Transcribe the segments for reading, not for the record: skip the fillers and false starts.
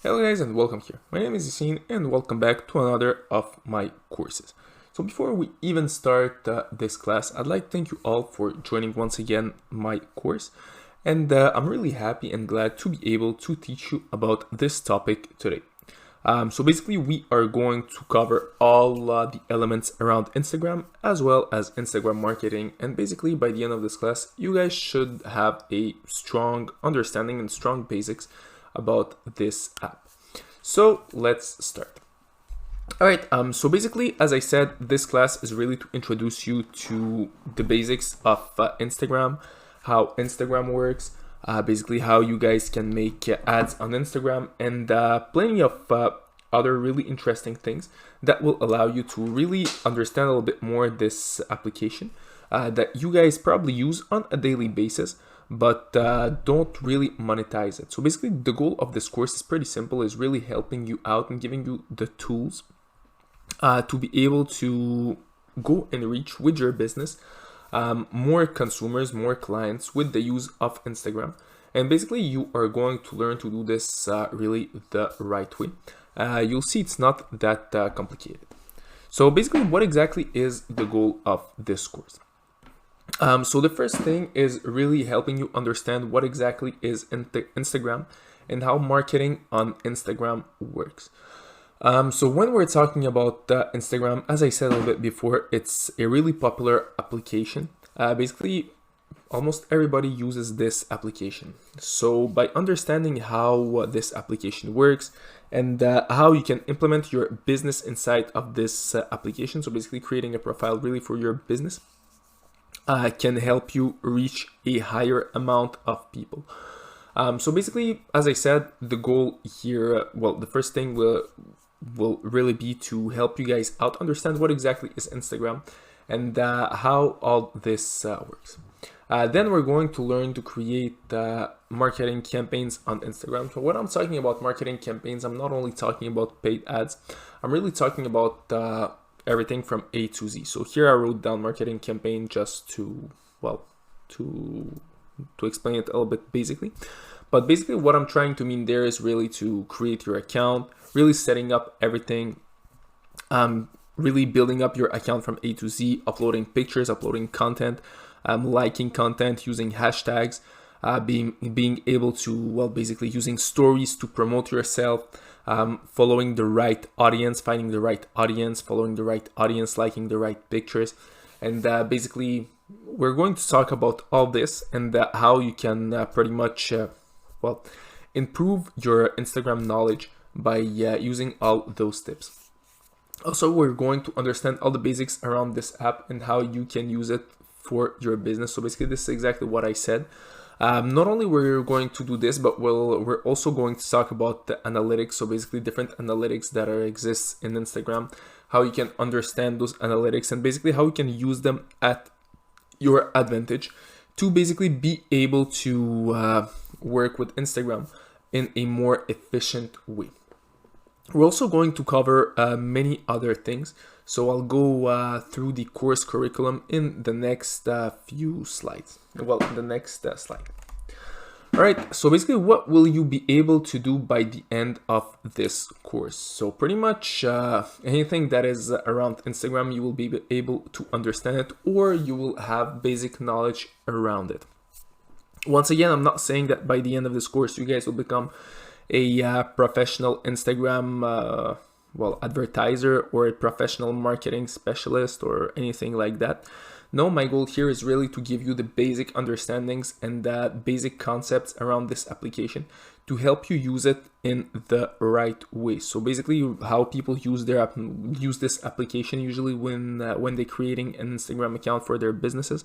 Hello guys and welcome here. My name is Yassine and welcome back to another of my courses. So before we even start this class, I'd like to thank you all for joining once again my course. And I'm really happy and glad to be able to teach you about this topic today. So basically we are going to cover all the elements around Instagram as well as Instagram marketing, and basically by the end of this class you guys should have a strong understanding and strong basics about this app. So let's start. Alright, so basically, as I said, this class is really to introduce you to the basics of Instagram, how Instagram works, basically how you guys can make ads on Instagram, and plenty of other really interesting things that will allow you to really understand a little bit more this application that you guys probably use on a daily basis, but don't really monetize it. So basically the goal of this course is pretty simple, is really helping you out and giving you the tools to be able to go and reach with your business more consumers, more clients with the use of Instagram. And basically you are going to learn to do this really the right way. You'll see it's not that complicated. So basically what exactly is the goal of this course? So the first thing is really helping you understand what exactly is Instagram and how marketing on Instagram works. So when we're talking about Instagram, as I said a little bit before, it's a really popular application. Basically, almost everybody uses this application. So by understanding how this application works and how you can implement your business inside of this application, so basically creating a profile really for your business, can help you reach a higher amount of people. So basically, as I said, the goal here, well, the first thing will really be to help you guys out understand what exactly is Instagram and how all this works. Then we're going to learn to create marketing campaigns on Instagram. So when I'm talking about marketing campaigns, I'm not only talking about paid ads, I'm really talking about everything from A to Z. So here I wrote down marketing campaign just to, well, to explain it a little bit basically. But basically what I'm trying to mean there is really to create your account, really setting up everything, really building up your account from A to Z, uploading pictures, uploading content, liking content, using hashtags, being able to, well, basically using stories to promote yourself, following the right audience, finding the right audience, following the right audience, liking the right pictures. And basically, we're going to talk about all this and how you can pretty much, well, improve your Instagram knowledge by using all those tips. Also, we're going to understand all the basics around this app and how you can use it for your business. So basically, this is exactly what I said. Not only we're going to do this, but we're also going to talk about the analytics. So basically different analytics that exists in Instagram, how you can understand those analytics and basically how you can use them at your advantage to basically be able to work with Instagram in a more efficient way. We're also going to cover many other things. So I'll go through the course curriculum in the next few slides. Well, the next slide. All right, so basically what will you be able to do by the end of this course? So pretty much anything that is around Instagram, you will be able to understand it, or you will have basic knowledge around it. Once again, I'm not saying that by the end of this course, you guys will become a professional Instagram advertiser or a professional marketing specialist or anything like that. No, my goal here is really to give you the basic understandings and basic concepts around this application to help you use it in the right way. So basically how people use this application usually when they're creating an Instagram account for their businesses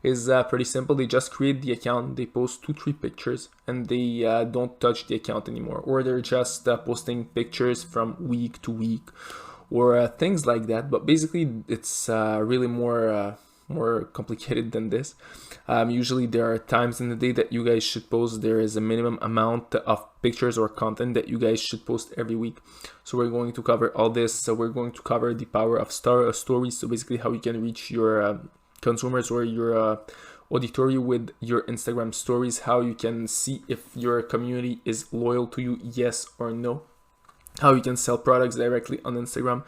is pretty simple. They just create the account, they post 2-3 pictures, and they don't touch the account anymore, or they're just posting pictures from week to week or things like that. But basically it's really more complicated than this. Usually there are times in the day that you guys should post. There is a minimum amount of pictures or content that you guys should post every week. So we're going to cover all this. So we're going to cover the power of stories. So basically how you can reach your consumers or your auditory with your Instagram stories, how you can see if your community is loyal to you, yes or no, how you can sell products directly on Instagram,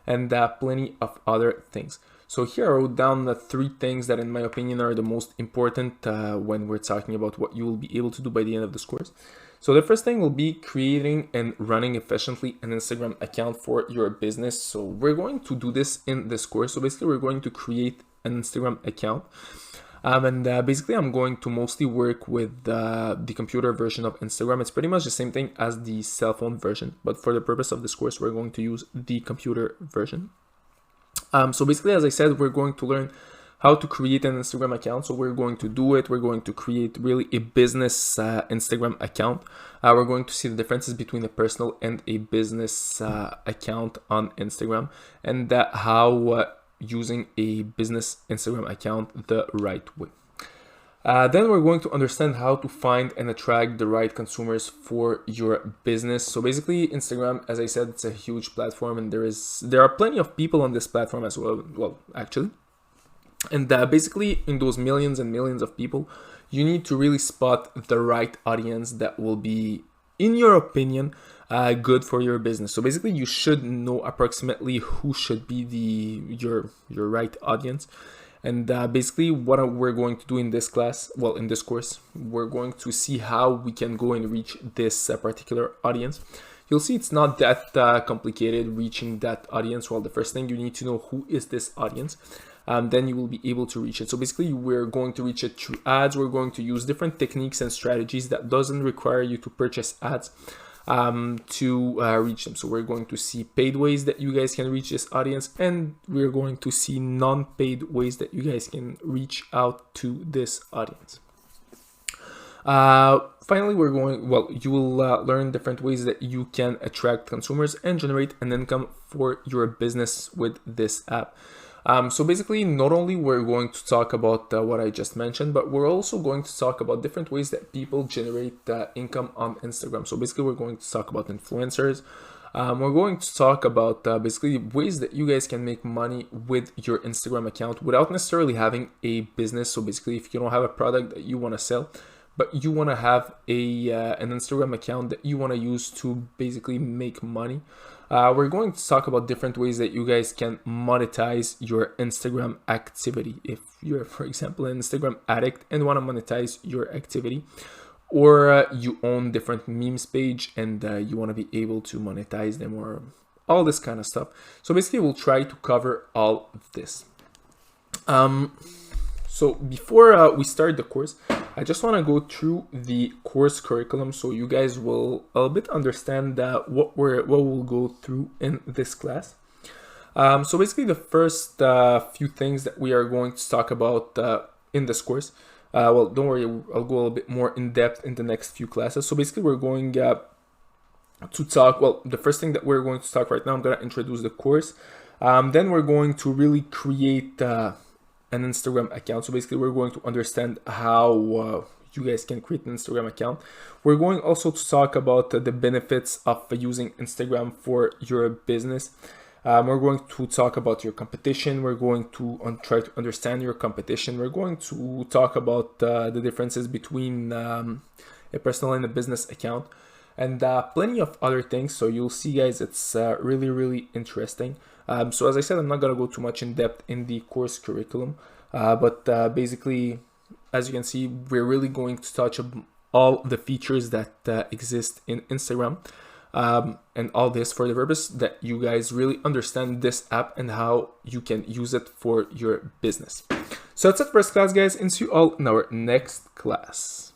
and plenty of other things. So here I wrote down the 3 things that in my opinion are the most important when we're talking about what you will be able to do by the end of this course. So the first thing will be creating and running efficiently an Instagram account for your business. So we're going to do this in this course. So basically we're going to create an Instagram account. Basically I'm going to mostly work with the computer version of Instagram. It's pretty much the same thing as the cell phone version, but for the purpose of this course, we're going to use the computer version. So basically, as I said, we're going to learn how to create an Instagram account. So we're going to do it. We're going to create really a business Instagram account. We're going to see the differences between a personal and a business account on Instagram, and how using a business Instagram account the right way. Then we're going to understand how to find and attract the right consumers for your business. So basically Instagram, as I said, it's a huge platform, and there are plenty of people on this platform as well, actually. And basically in those millions and millions of people, you need to really spot the right audience that will be, in your opinion, good for your business. So basically you should know approximately who should be your right audience. And basically what we're going to do in this class, well, in this course, we're going to see how we can go and reach this particular audience. You'll see it's not that complicated reaching that audience. Well, the first thing you need to know who is this audience. Then you will be able to reach it. So basically we're going to reach it through ads. We're going to use different techniques and strategies that doesn't require you to purchase ads to reach them. So we're going to see paid ways that you guys can reach this audience, and we're going to see non-paid ways that you guys can reach out to this audience. Finally, you will learn different ways that you can attract consumers and generate an income for your business with this app. So basically, not only we're going to talk about what I just mentioned, but we're also going to talk about different ways that people generate income on Instagram. So basically, we're going to talk about influencers. We're going to talk about basically ways that you guys can make money with your Instagram account without necessarily having a business. So basically, if you don't have a product that you want to sell, but you want to have an Instagram account that you want to use to basically make money. We're going to talk about different ways that you guys can monetize your Instagram activity. If you're, for example, an Instagram addict and want to monetize your activity, or you own different memes page and you want to be able to monetize them, or all this kind of stuff. So basically we'll try to cover all of this. So before we start the course, I just want to go through the course curriculum so you guys will a little bit understand what we'll go through in this class. So basically the first few things that we are going to talk about in this course, well, don't worry, I'll go a little bit more in depth in the next few classes. So basically we're going to talk, well, the first thing that we're going to talk right now, I'm going to introduce the course. Then we're going to really create an Instagram account. So basically we're going to understand how you guys can create an Instagram account. We're going also to talk about the benefits of using Instagram for your business. We're going to talk about your competition. We're going to try to understand your competition. We're going to talk about the differences between a personal and a business account, and plenty of other things. So you'll see, guys, it's really, really interesting. So as I said, I'm not going to go too much in depth in the course curriculum, but basically, as you can see, we're really going to touch all the features that exist in Instagram, and all this for the purpose that you guys really understand this app and how you can use it for your business. So that's it for this class, guys, and see you all in our next class.